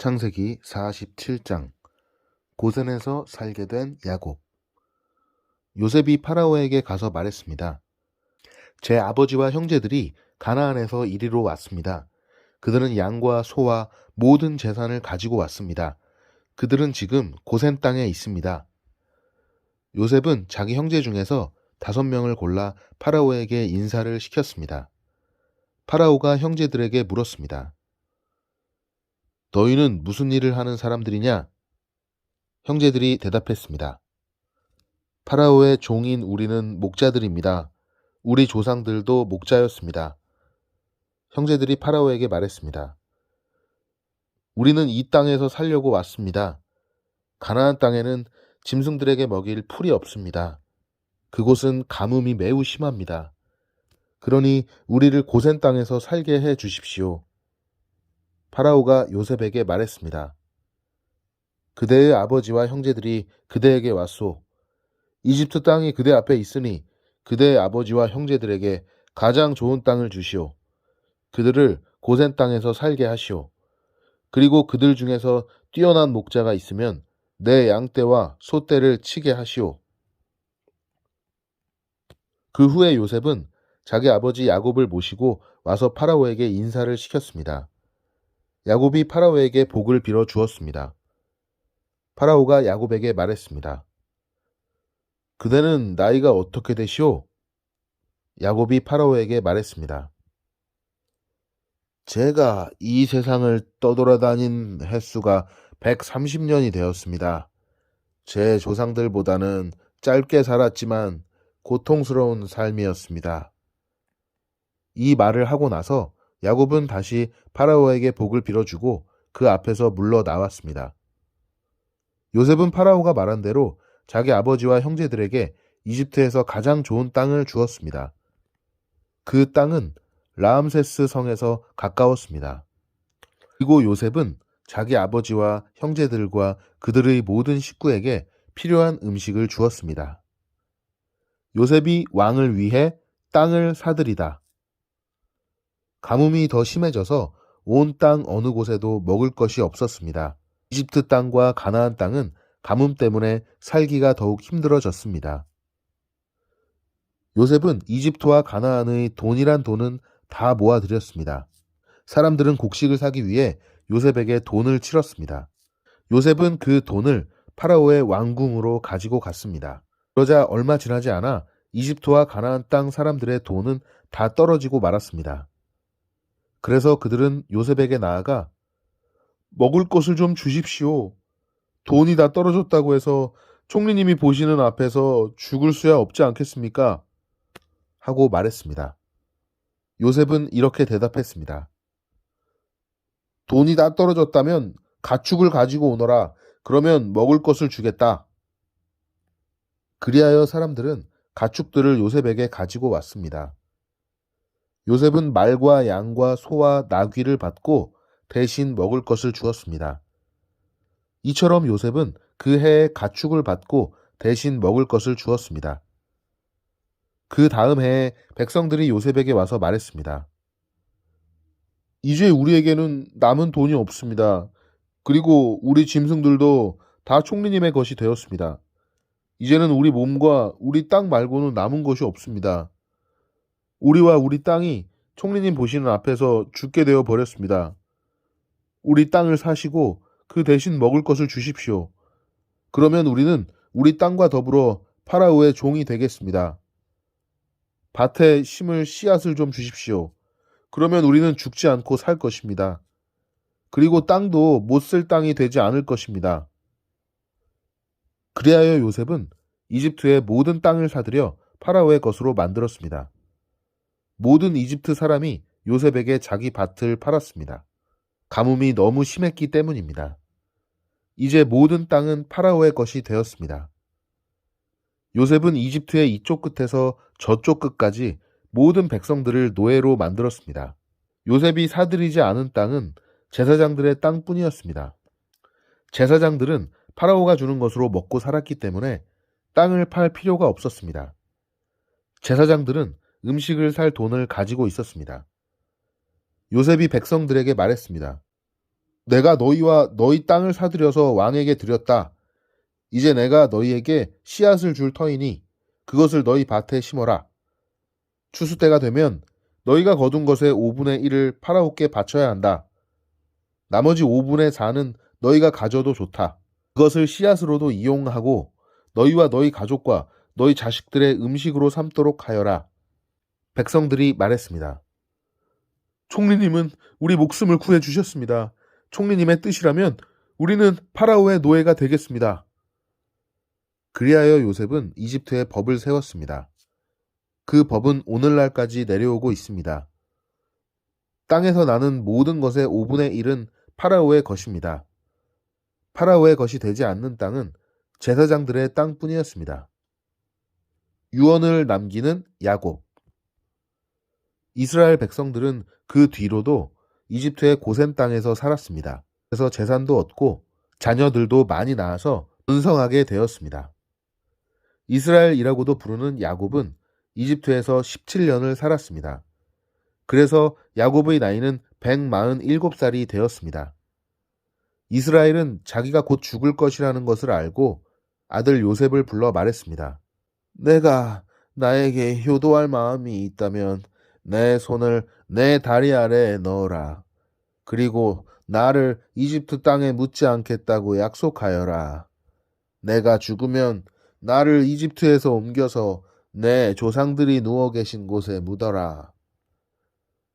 창세기 47장. 고센에서 살게 된 야곱. 요셉이 파라오에게 가서 말했습니다. 제 아버지와 형제들이 가나안에서 이리로 왔습니다. 그들은 양과 소와 모든 재산을 가지고 왔습니다. 그들은 지금 고센 땅에 있습니다. 요셉은 자기 형제 중에서 5명을 골라 파라오에게 인사를 시켰습니다. 파라오가 형제들에게 물었습니다. 너희는 무슨 일을 하는 사람들이냐? 형제들이 대답했습니다. 파라오의 종인 우리는 목자들입니다. 우리 조상들도 목자였습니다. 형제들이 파라오에게 말했습니다. 우리는 이 땅에서 살려고 왔습니다. 가나안 땅에는 짐승들에게 먹일 풀이 없습니다. 그곳은 가뭄이 매우 심합니다. 그러니 우리를 고센 땅에서 살게 해 주십시오. 파라오가 요셉에게 말했습니다. 그대의 아버지와 형제들이 그대에게 왔소. 이집트 땅이 그대 앞에 있으니 그대의 아버지와 형제들에게 가장 좋은 땅을 주시오. 그들을 고센 땅에서 살게 하시오. 그리고 그들 중에서 뛰어난 목자가 있으면 내 양떼와 소떼를 치게 하시오. 그 후에 요셉은 자기 아버지 야곱을 모시고 와서 파라오에게 인사를 시켰습니다. 야곱이 파라오에게 복을 빌어 주었습니다. 파라오가 야곱에게 말했습니다. 그대는 나이가 어떻게 되시오? 야곱이 파라오에게 말했습니다. 제가 이 세상을 떠돌아다닌 횟수가 130년이 되었습니다. 제 조상들보다는 짧게 살았지만 고통스러운 삶이었습니다. 이 말을 하고 나서 야곱은 다시 파라오에게 복을 빌어주고 그 앞에서 물러 나왔습니다. 요셉은 파라오가 말한 대로 자기 아버지와 형제들에게 이집트에서 가장 좋은 땅을 주었습니다. 그 땅은 라암세스 성에서 가까웠습니다. 그리고 요셉은 자기 아버지와 형제들과 그들의 모든 식구에게 필요한 음식을 주었습니다. 요셉이 왕을 위해 땅을 사들이다. 가뭄이 더 심해져서 온 땅 어느 곳에도 먹을 것이 없었습니다. 이집트 땅과 가나안 땅은 가뭄 때문에 살기가 더욱 힘들어졌습니다. 요셉은 이집트와 가나안의 돈이란 돈은 다 모아들였습니다. 사람들은 곡식을 사기 위해 요셉에게 돈을 치렀습니다. 요셉은 그 돈을 파라오의 왕궁으로 가지고 갔습니다. 그러자 얼마 지나지 않아 이집트와 가나안 땅 사람들의 돈은 다 떨어지고 말았습니다. 그래서 그들은 요셉에게 나아가 먹을 것을 좀 주십시오. 돈이 다 떨어졌다고 해서 총리님이 보시는 앞에서 죽을 수야 없지 않겠습니까? 하고 말했습니다. 요셉은 이렇게 대답했습니다. 돈이 다 떨어졌다면 가축을 가지고 오너라. 그러면 먹을 것을 주겠다. 그리하여 사람들은 가축들을 요셉에게 가지고 왔습니다. 요셉은 말과 양과 소와 나귀를 받고 대신 먹을 것을 주었습니다. 이처럼 요셉은 그 해에 가축을 받고 대신 먹을 것을 주었습니다. 그 다음 해에 백성들이 요셉에게 와서 말했습니다. 이제 우리에게는 남은 돈이 없습니다. 그리고 우리 짐승들도 다 총리님의 것이 되었습니다. 이제는 우리 몸과 우리 땅 말고는 남은 것이 없습니다. 우리와 우리 땅이 총리님 보시는 앞에서 죽게 되어 버렸습니다. 우리 땅을 사시고 그 대신 먹을 것을 주십시오. 그러면 우리는 우리 땅과 더불어 파라오의 종이 되겠습니다. 밭에 심을 씨앗을 좀 주십시오. 그러면 우리는 죽지 않고 살 것입니다. 그리고 땅도 못 쓸 땅이 되지 않을 것입니다. 그리하여 요셉은 이집트의 모든 땅을 사들여 파라오의 것으로 만들었습니다. 모든 이집트 사람이 요셉에게 자기 밭을 팔았습니다. 가뭄이 너무 심했기 때문입니다. 이제 모든 땅은 파라오의 것이 되었습니다. 요셉은 이집트의 이쪽 끝에서 저쪽 끝까지 모든 백성들을 노예로 만들었습니다. 요셉이 사들이지 않은 땅은 제사장들의 땅뿐이었습니다. 제사장들은 파라오가 주는 것으로 먹고 살았기 때문에 땅을 팔 필요가 없었습니다. 제사장들은 음식을 살 돈을 가지고 있었습니다. 요셉이 백성들에게 말했습니다. 내가 너희와 너희 땅을 사들여서 왕에게 드렸다. 이제 내가 너희에게 씨앗을 줄 터이니 그것을 너희 밭에 심어라. 추수 때가 되면 너희가 거둔 것의 5분의 1을 파라오께 바쳐야 한다. 나머지 5분의 4는 너희가 가져도 좋다. 그것을 씨앗으로도 이용하고 너희와 너희 가족과 너희 자식들의 음식으로 삼도록 하여라. 백성들이 말했습니다. 총리님은 우리 목숨을 구해주셨습니다. 총리님의 뜻이라면 우리는 파라오의 노예가 되겠습니다. 그리하여 요셉은 이집트에 법을 세웠습니다. 그 법은 오늘날까지 내려오고 있습니다. 땅에서 나는 모든 것의 5분의 1은 파라오의 것입니다. 파라오의 것이 되지 않는 땅은 제사장들의 땅뿐이었습니다. 유언을 남기는 야곱. 이스라엘 백성들은 그 뒤로도 이집트의 고센 땅에서 살았습니다. 그래서 재산도 얻고 자녀들도 많이 낳아서 번성하게 되었습니다. 이스라엘이라고도 부르는 야곱은 이집트에서 17년을 살았습니다. 그래서 야곱의 나이는 147살이 되었습니다. 이스라엘은 자기가 곧 죽을 것이라는 것을 알고 아들 요셉을 불러 말했습니다. 내가 나에게 효도할 마음이 있다면 내 손을 내 다리 아래에 넣어라. 그리고 나를 이집트 땅에 묻지 않겠다고 약속하여라. 내가 죽으면 나를 이집트에서 옮겨서 내 조상들이 누워 계신 곳에 묻어라.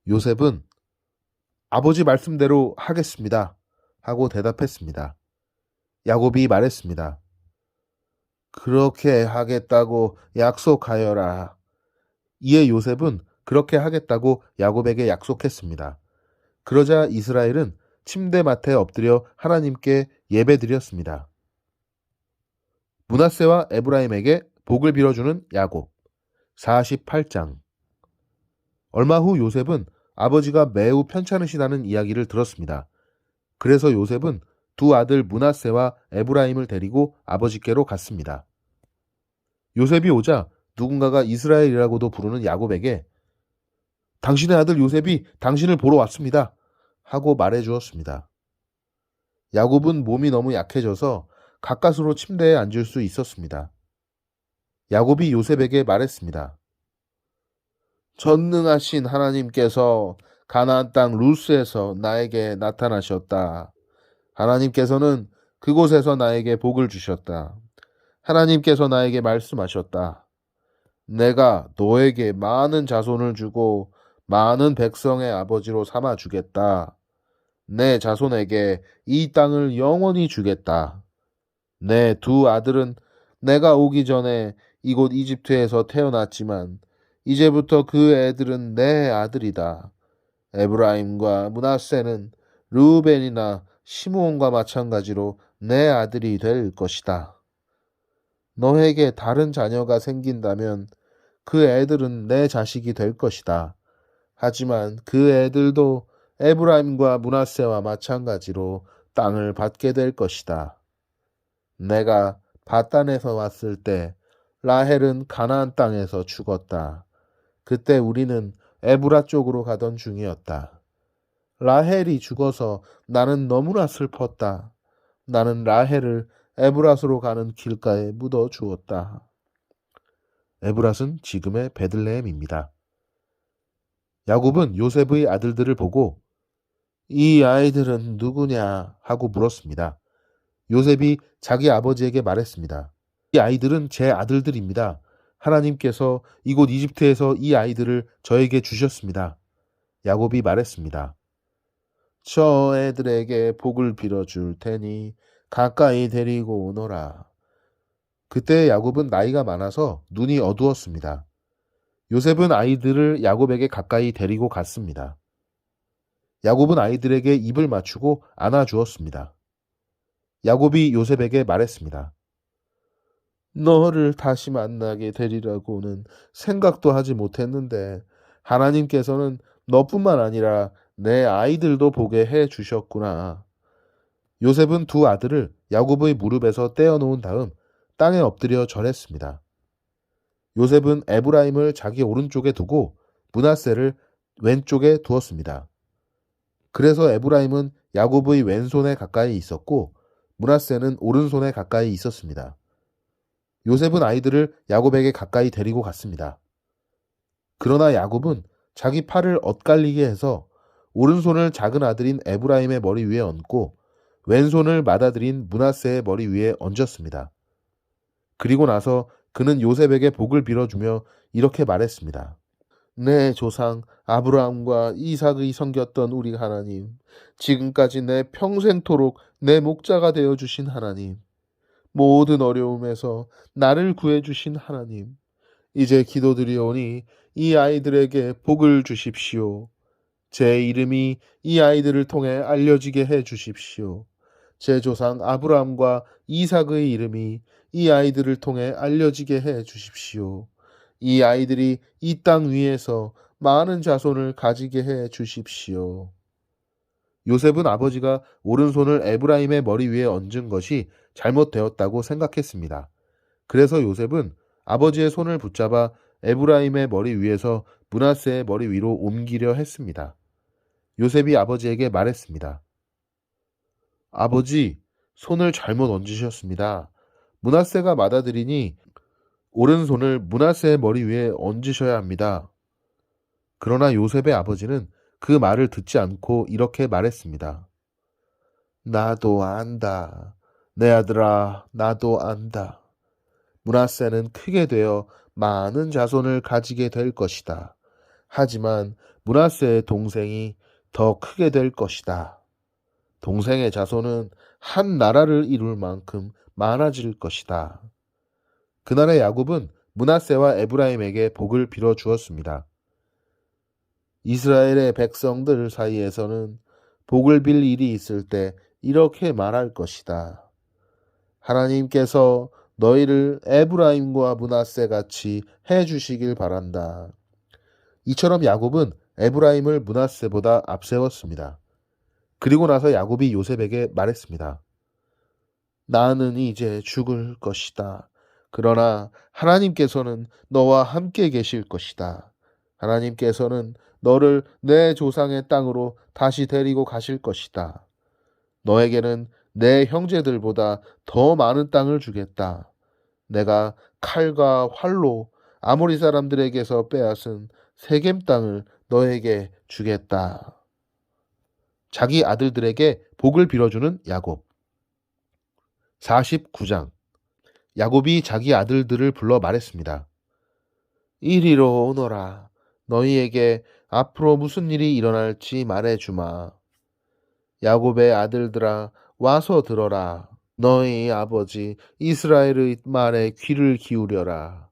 요셉은 아버지 말씀대로 하겠습니다. 하고 대답했습니다. 야곱이 말했습니다. 그렇게 하겠다고 약속하여라. 이에 요셉은 그렇게 하겠다고 야곱에게 약속했습니다. 그러자 이스라엘은 침대맡에 엎드려 하나님께 예배드렸습니다. 므낫세와 에브라임에게 복을 빌어주는 야곱 48장. 얼마 후 요셉은 아버지가 매우 편찮으시다는 이야기를 들었습니다. 그래서 요셉은 두 아들 므낫세와 에브라임을 데리고 아버지께로 갔습니다. 요셉이 오자 누군가가 이스라엘이라고도 부르는 야곱에게 당신의 아들 요셉이 당신을 보러 왔습니다. 하고 말해 주었습니다. 야곱은 몸이 너무 약해져서 가까스로 침대에 앉을 수 있었습니다. 야곱이 요셉에게 말했습니다. 전능하신 하나님께서 가나안 땅 루스에서 나에게 나타나셨다. 하나님께서는 그곳에서 나에게 복을 주셨다. 하나님께서 나에게 말씀하셨다. 내가 너에게 많은 자손을 주고 많은 백성의 아버지로 삼아 주겠다. 내 자손에게 이 땅을 영원히 주겠다. 내 두 아들은 내가 오기 전에 이곳 이집트에서 태어났지만 이제부터 그 애들은 내 아들이다. 에브라임과 므낫세는 르우벤이나 시므온과 마찬가지로 내 아들이 될 것이다. 너에게 다른 자녀가 생긴다면 그 애들은 내 자식이 될 것이다. 하지만 그 애들도 에브라임과 므낫세와 마찬가지로 땅을 받게 될 것이다. 내가 바단에서 왔을 때 라헬은 가나안 땅에서 죽었다. 그때 우리는 에브라 쪽으로 가던 중이었다. 라헬이 죽어서 나는 너무나 슬펐다. 나는 라헬을 에브랏으로 가는 길가에 묻어 주었다. 에브랏은 지금의 베들레헴입니다. 야곱은 요셉의 아들들을 보고 이 아이들은 누구냐 하고 물었습니다. 요셉이 자기 아버지에게 말했습니다. 이 아이들은 제 아들들입니다. 하나님께서 이곳 이집트에서 이 아이들을 저에게 주셨습니다. 야곱이 말했습니다. 저 애들에게 복을 빌어줄 테니 가까이 데리고 오너라. 그때 야곱은 나이가 많아서 눈이 어두웠습니다. 요셉은 아이들을 야곱에게 가까이 데리고 갔습니다. 야곱은 아이들에게 입을 맞추고 안아주었습니다. 야곱이 요셉에게 말했습니다. 너를 다시 만나게 되리라고는 생각도 하지 못했는데 하나님께서는 너뿐만 아니라 내 아이들도 보게 해 주셨구나. 요셉은 두 아들을 야곱의 무릎에서 떼어놓은 다음 땅에 엎드려 절했습니다. 요셉은 에브라임을 자기 오른쪽에 두고 므낫세를 왼쪽에 두었습니다. 그래서 에브라임은 야곱의 왼손에 가까이 있었고 므낫세는 오른손에 가까이 있었습니다. 요셉은 아이들을 야곱에게 가까이 데리고 갔습니다. 그러나 야곱은 자기 팔을 엇갈리게 해서 오른손을 작은 아들인 에브라임의 머리 위에 얹고 왼손을 맏아들인 므낫세의 머리 위에 얹었습니다. 그리고 나서 그는 요셉에게 복을 빌어주며 이렇게 말했습니다. 내 조상 아브라함과 이삭의 섬겼던 우리 하나님, 지금까지 내 평생토록 내 목자가 되어주신 하나님, 모든 어려움에서 나를 구해주신 하나님, 이제 기도드리오니 이 아이들에게 복을 주십시오. 제 이름이 이 아이들을 통해 알려지게 해 주십시오. 제 조상 아브라함과 이삭의 이름이 이 아이들을 통해 알려지게 해 주십시오. 이 아이들이 이 땅 위에서 많은 자손을 가지게 해 주십시오. 요셉은 아버지가 오른손을 에브라임의 머리 위에 얹은 것이 잘못되었다고 생각했습니다. 그래서 요셉은 아버지의 손을 붙잡아 에브라임의 머리 위에서 므낫세의 머리 위로 옮기려 했습니다. 요셉이 아버지에게 말했습니다. 아버지, 손을 잘못 얹으셨습니다. 므낫세가 맏아들이니 오른손을 므낫세의 머리 위에 얹으셔야 합니다. 그러나 요셉의 아버지는 그 말을 듣지 않고 이렇게 말했습니다. 나도 안다. 내 아들아, 나도 안다. 므낫세는 크게 되어 많은 자손을 가지게 될 것이다. 하지만 므낫세의 동생이 더 크게 될 것이다. 동생의 자손은 한 나라를 이룰 만큼 많아질 것이다. 그날의 야곱은 므낫세와 에브라임에게 복을 빌어 주었습니다. 이스라엘의 백성들 사이에서는 복을 빌 일이 있을 때 이렇게 말할 것이다. 하나님께서 너희를 에브라임과 므낫세 같이 해 주시길 바란다. 이처럼 야곱은 에브라임을 므낫세보다 앞세웠습니다. 그리고 나서 야곱이 요셉에게 말했습니다. 나는 이제 죽을 것이다. 그러나 하나님께서는 너와 함께 계실 것이다. 하나님께서는 너를 내 조상의 땅으로 다시 데리고 가실 것이다. 너에게는 내 형제들보다 더 많은 땅을 주겠다. 내가 칼과 활로 아모리 사람들에게서 빼앗은 세겜 땅을 너에게 주겠다. 자기 아들들에게 복을 빌어주는 야곱. 49장. 야곱이 자기 아들들을 불러 말했습니다. 이리로 오너라. 너희에게 앞으로 무슨 일이 일어날지 말해주마. 야곱의 아들들아, 와서 들어라. 너희 아버지 이스라엘의 말에 귀를 기울여라.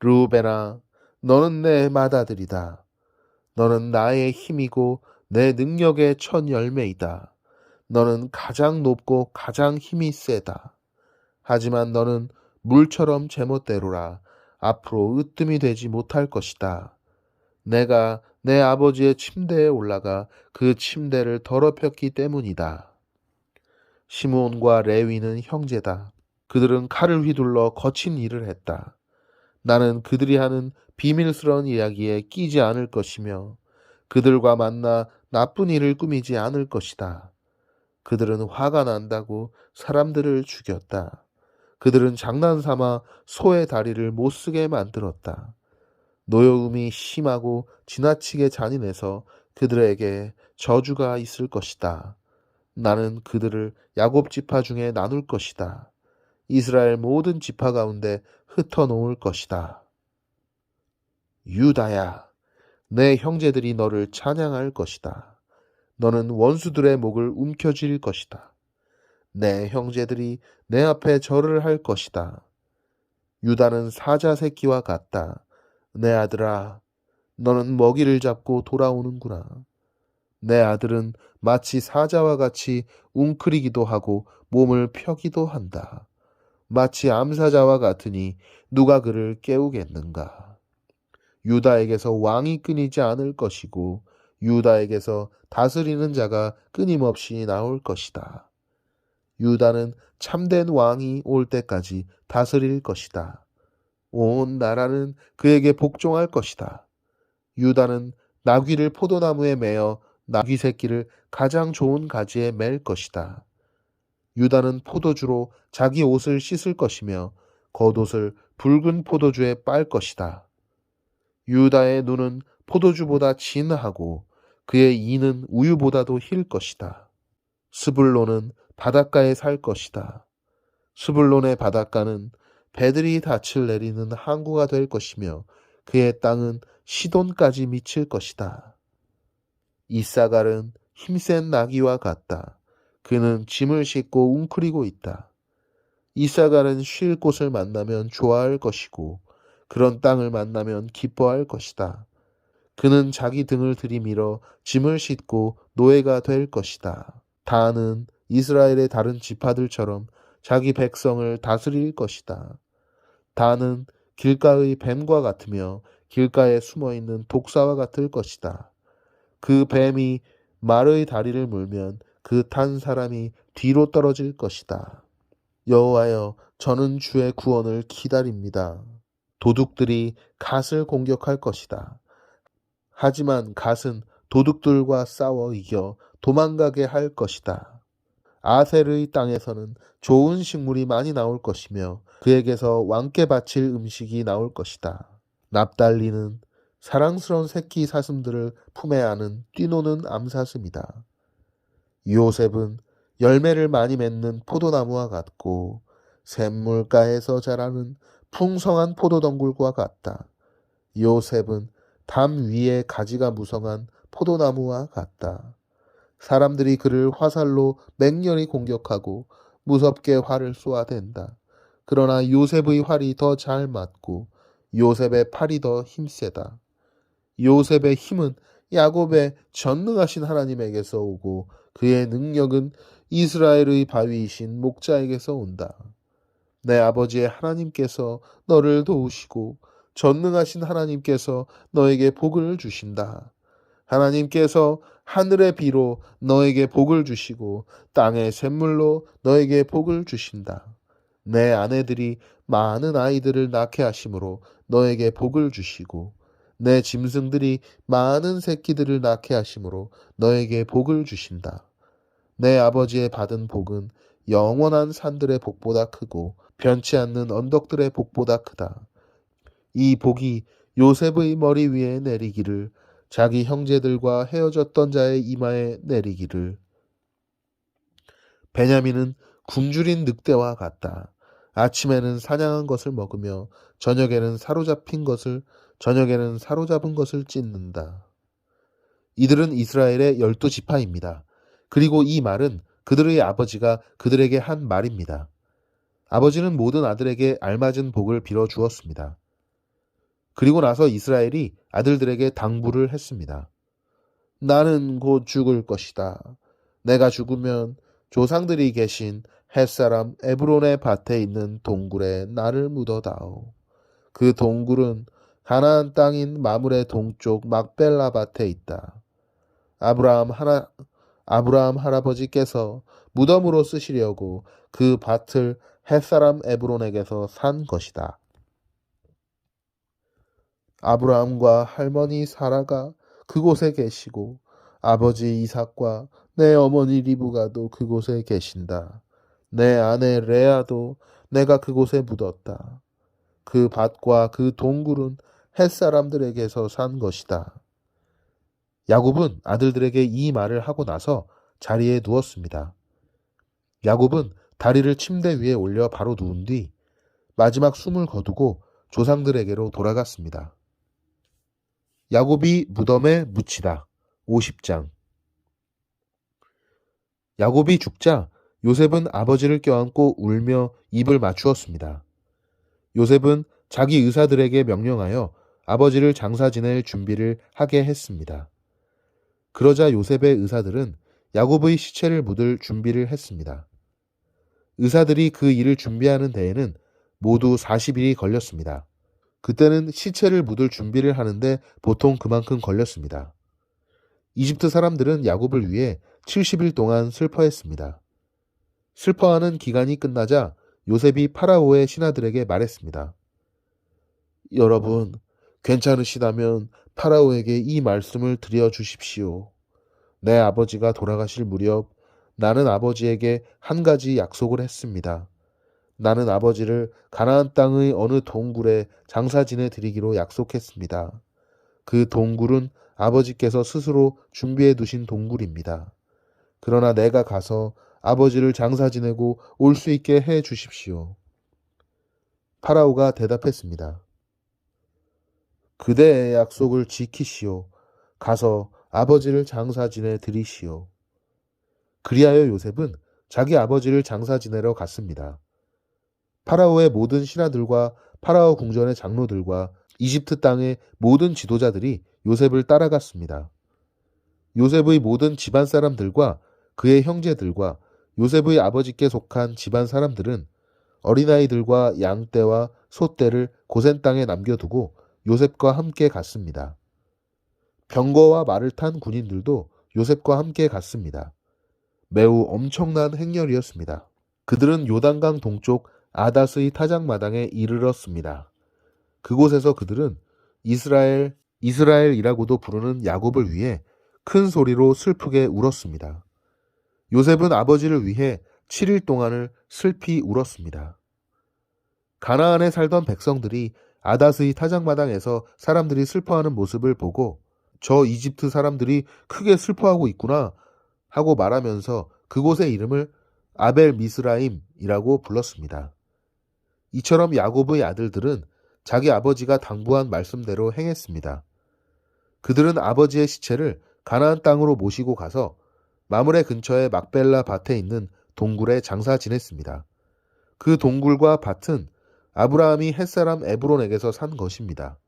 르우벤아, 너는 내 맏아들이다. 너는 나의 힘이고 내 능력의 첫 열매이다. 너는 가장 높고 가장 힘이 세다. 하지만 너는 물처럼 제멋대로라. 앞으로 으뜸이 되지 못할 것이다. 내가 내 아버지의 침대에 올라가 그 침대를 더럽혔기 때문이다. 시므온과 레위는 형제다. 그들은 칼을 휘둘러 거친 일을 했다. 나는 그들이 하는 비밀스러운 이야기에 끼지 않을 것이며 그들과 만나 나쁜 일을 꾸미지 않을 것이다. 그들은 화가 난다고 사람들을 죽였다. 그들은 장난삼아 소의 다리를 못쓰게 만들었다. 노여움이 심하고 지나치게 잔인해서 그들에게 저주가 있을 것이다. 나는 그들을 야곱 지파 중에 나눌 것이다. 이스라엘 모든 지파 가운데 흩어놓을 것이다. 유다야, 내 형제들이 너를 찬양할 것이다. 너는 원수들의 목을 움켜쥘 것이다. 내 형제들이 내 앞에 절을 할 것이다. 유다는 사자 새끼와 같다. 내 아들아, 너는 먹이를 잡고 돌아오는구나. 내 아들은 마치 사자와 같이 웅크리기도 하고 몸을 펴기도 한다. 마치 암사자와 같으니 누가 그를 깨우겠는가. 유다에게서 왕이 끊이지 않을 것이고 유다에게서 다스리는 자가 끊임없이 나올 것이다. 유다는 참된 왕이 올 때까지 다스릴 것이다. 온 나라는 그에게 복종할 것이다. 유다는 나귀를 포도나무에 매어 나귀 새끼를 가장 좋은 가지에 맬 것이다. 유다는 포도주로 자기 옷을 씻을 것이며 겉옷을 붉은 포도주에 빨 것이다. 유다의 눈은 포도주보다 진하고 그의 이는 우유보다도 힐 것이다. 스불론은 바닷가에 살 것이다. 스불론의 바닷가는 배들이 닻을 내리는 항구가 될 것이며 그의 땅은 시돈까지 미칠 것이다. 이사갈은 힘센 나귀와 같다. 그는 짐을 싣고 웅크리고 있다. 이사갈은 쉴 곳을 만나면 좋아할 것이고 그런 땅을 만나면 기뻐할 것이다. 그는 자기 등을 들이밀어 짐을 싣고 노예가 될 것이다. 다는 이스라엘의 다른 지파들처럼 자기 백성을 다스릴 것이다. 다는 길가의 뱀과 같으며 길가에 숨어있는 독사와 같을 것이다. 그 뱀이 말의 다리를 물면 그 탄 사람이 뒤로 떨어질 것이다. 여호와여, 저는 주의 구원을 기다립니다. 도둑들이 갓을 공격할 것이다. 하지만 갓은 도둑들과 싸워 이겨 도망가게 할 것이다. 아셀의 땅에서는 좋은 식물이 많이 나올 것이며 그에게서 왕께 바칠 음식이 나올 것이다. 납달리는 사랑스러운 새끼 사슴들을 품에 안은 뛰노는 암사슴이다. 요셉은 열매를 많이 맺는 포도나무와 같고 샘물가에서 자라는 풍성한 포도덩굴과 같다. 요셉은 담 위에 가지가 무성한 포도나무와 같다. 사람들이 그를 화살로 맹렬히 공격하고 무섭게 활을 쏘아댄다. 그러나 요셉의 활이 더 잘 맞고 요셉의 팔이 더 힘세다. 요셉의 힘은 야곱의 전능하신 하나님에게서 오고 그의 능력은 이스라엘의 바위이신 목자에게서 온다. 내 아버지의 하나님께서 너를 도우시고 전능하신 하나님께서 너에게 복을 주신다. 하나님께서 하늘의 비로 너에게 복을 주시고 땅의 샘물로 너에게 복을 주신다. 내 아내들이 많은 아이들을 낳게 하심으로 너에게 복을 주시고 내 짐승들이 많은 새끼들을 낳게 하심으로 너에게 복을 주신다. 내 아버지의 받은 복은 영원한 산들의 복보다 크고 변치 않는 언덕들의 복보다 크다. 이 복이 요셉의 머리 위에 내리기를 자기 형제들과 헤어졌던 자의 이마에 내리기를. 베냐민은 굶주린 늑대와 같다. 아침에는 사냥한 것을 먹으며 저녁에는 사로잡은 것을 찢는다. 이들은 이스라엘의 12지파입니다. 그리고 이 말은 그들의 아버지가 그들에게 한 말입니다. 아버지는 모든 아들에게 알맞은 복을 빌어 주었습니다. 그리고 나서 이스라엘이 아들들에게 당부를 했습니다. 나는 곧 죽을 것이다. 내가 죽으면 조상들이 계신 햇사람 에브론의 밭에 있는 동굴에 나를 묻어다오. 그 동굴은 가나안 땅인 마물의 동쪽 막벨라 밭에 있다. 아브라함 할아버지께서 무덤으로 쓰시려고 그 밭을 햇사람 에브론에게서 산 것이다. 아브라함과 할머니 사라가 그곳에 계시고 아버지 이삭과 내 어머니 리브가도 그곳에 계신다. 내 아내 레아도 내가 그곳에 묻었다. 그 밭과 그 동굴은 햇사람들에게서 산 것이다. 야곱은 아들들에게 이 말을 하고 나서 자리에 누웠습니다. 야곱은 다리를 침대 위에 올려 바로 누운 뒤 마지막 숨을 거두고 조상들에게로 돌아갔습니다. 야곱이 무덤에 묻히다. 50장. 야곱이 죽자 요셉은 아버지를 껴안고 울며 입을 맞추었습니다. 요셉은 자기 의사들에게 명령하여 아버지를 장사 지낼 준비를 하게 했습니다. 그러자 요셉의 의사들은 야곱의 시체를 묻을 준비를 했습니다. 의사들이 그 일을 준비하는 데에는 모두 40일이 걸렸습니다. 그때는 시체를 묻을 준비를 하는데 보통 그만큼 걸렸습니다. 이집트 사람들은 야곱을 위해 70일 동안 슬퍼했습니다. 슬퍼하는 기간이 끝나자 요셉이 파라오의 신하들에게 말했습니다. 여러분, 괜찮으시다면 파라오에게 이 말씀을 드려 주십시오. 내 아버지가 돌아가실 무렵 나는 아버지에게 한 가지 약속을 했습니다. 나는 아버지를 가나안 땅의 어느 동굴에 장사 지내 드리기로 약속했습니다. 그 동굴은 아버지께서 스스로 준비해 두신 동굴입니다. 그러나 내가 가서 아버지를 장사 지내고 올 수 있게 해 주십시오. 파라오가 대답했습니다. 그대의 약속을 지키시오. 가서 아버지를 장사 지내 드리시오. 그리하여 요셉은 자기 아버지를 장사 지내러 갔습니다. 파라오의 모든 신하들과 파라오 궁전의 장로들과 이집트 땅의 모든 지도자들이 요셉을 따라갔습니다. 요셉의 모든 집안 사람들과 그의 형제들과 요셉의 아버지께 속한 집안 사람들은 어린아이들과 양떼와 소떼를 고센 땅에 남겨두고 요셉과 함께 갔습니다. 병거와 말을 탄 군인들도 요셉과 함께 갔습니다. 매우 엄청난 행렬이었습니다. 그들은 요단강 동쪽 아닷의 타작마당에 이르렀습니다. 그곳에서 그들은 이스라엘이라고도 부르는 야곱을 위해 큰 소리로 슬프게 울었습니다. 요셉은 아버지를 위해 7일 동안을 슬피 울었습니다. 가나안에 살던 백성들이 아닷의 타작마당에서 사람들이 슬퍼하는 모습을 보고 저 이집트 사람들이 크게 슬퍼하고 있구나 하고 말하면서 그곳의 이름을 아벨 미스라임이라고 불렀습니다. 이처럼 야곱의 아들들은 자기 아버지가 당부한 말씀대로 행했습니다. 그들은 아버지의 시체를 가나안 땅으로 모시고 가서 마므레 근처의 막벨라 밭에 있는 동굴에 장사 지냈습니다. 그 동굴과 밭은 아브라함이 햇사람 에브론에게서 산 것입니다.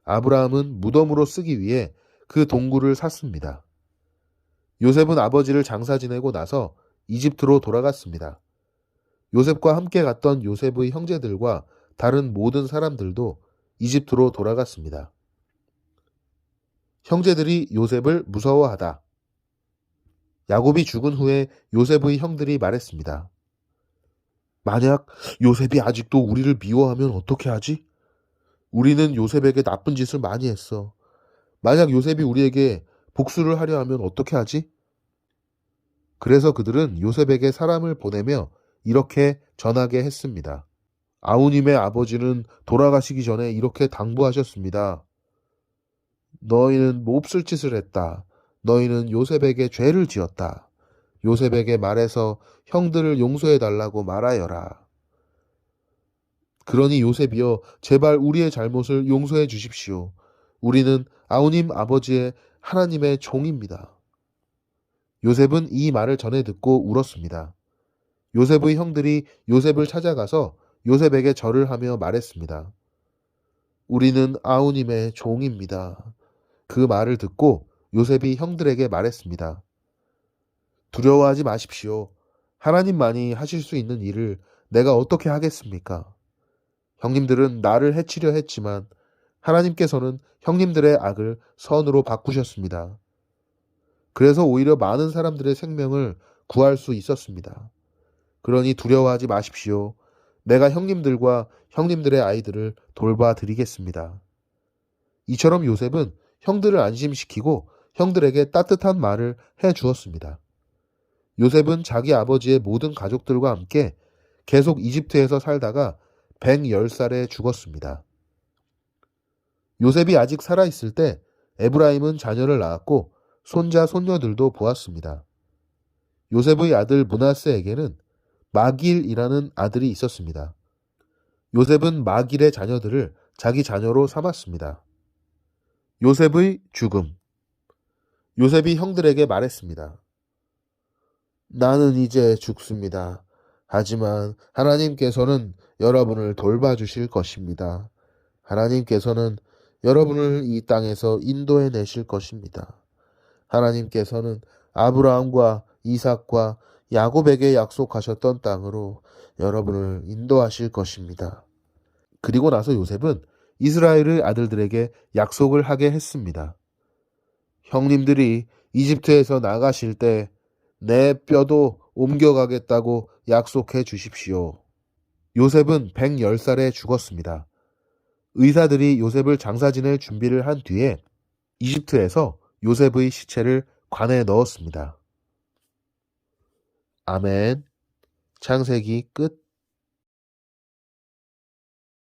아브라함은 무덤으로 쓰기 위해 그 동굴을 샀습니다. 요셉은 아버지를 장사 지내고 나서 이집트로 돌아갔습니다. 요셉과 함께 갔던 요셉의 형제들과 다른 모든 사람들도 이집트로 돌아갔습니다. 형제들이 요셉을 무서워하다. 야곱이 죽은 후에 요셉의 형들이 말했습니다. 만약 요셉이 아직도 우리를 미워하면 어떻게 하지? 우리는 요셉에게 나쁜 짓을 많이 했어. 만약 요셉이 우리에게 복수를 하려 하면 어떻게 하지? 그래서 그들은 요셉에게 사람을 보내며 이렇게 전하게 했습니다. 아우님의 아버지는 돌아가시기 전에 이렇게 당부하셨습니다. 너희는 몹쓸 짓을 했다. 너희는 요셉에게 죄를 지었다. 요셉에게 말해서 형들을 용서해 달라고 말하여라. 그러니 요셉이여 제발 우리의 잘못을 용서해 주십시오. 우리는 아우님 아버지의 하나님의 종입니다. 요셉은 이 말을 전해 듣고 울었습니다. 요셉의 형들이 요셉을 찾아가서 요셉에게 절을 하며 말했습니다. 우리는 아우님의 종입니다. 그 말을 듣고 요셉이 형들에게 말했습니다. 두려워하지 마십시오. 하나님만이 하실 수 있는 일을 내가 어떻게 하겠습니까? 형님들은 나를 해치려 했지만 하나님께서는 형님들의 악을 선으로 바꾸셨습니다. 그래서 오히려 많은 사람들의 생명을 구할 수 있었습니다. 그러니 두려워하지 마십시오. 내가 형님들과 형님들의 아이들을 돌봐드리겠습니다. 이처럼 요셉은 형들을 안심시키고 형들에게 따뜻한 말을 해 주었습니다. 요셉은 자기 아버지의 모든 가족들과 함께 계속 이집트에서 살다가 110살에 죽었습니다. 요셉이 아직 살아있을 때 에브라임은 자녀를 낳았고 손자, 손녀들도 보았습니다. 요셉의 아들 므낫세에게는 마길이라는 아들이 있었습니다. 요셉은 마길의 자녀들을 자기 자녀로 삼았습니다. 요셉의 죽음. 요셉이 형들에게 말했습니다. 나는 이제 죽습니다. 하지만 하나님께서는 여러분을 돌봐주실 것입니다. 하나님께서는 여러분을 이 땅에서 인도해 내실 것입니다. 하나님께서는 아브라함과 이삭과 야곱에게 약속하셨던 땅으로 여러분을 인도하실 것입니다. 그리고 나서 요셉은 이스라엘의 아들들에게 약속을 하게 했습니다. 형님들이 이집트에서 나가실 때 내 뼈도 옮겨가겠다고 약속해 주십시오. 요셉은 110살에 죽었습니다. 의사들이 요셉을 장사 지낼 준비를 한 뒤에 이집트에서 요셉의 시체를 관에 넣었습니다. 아멘. 창세기 끝.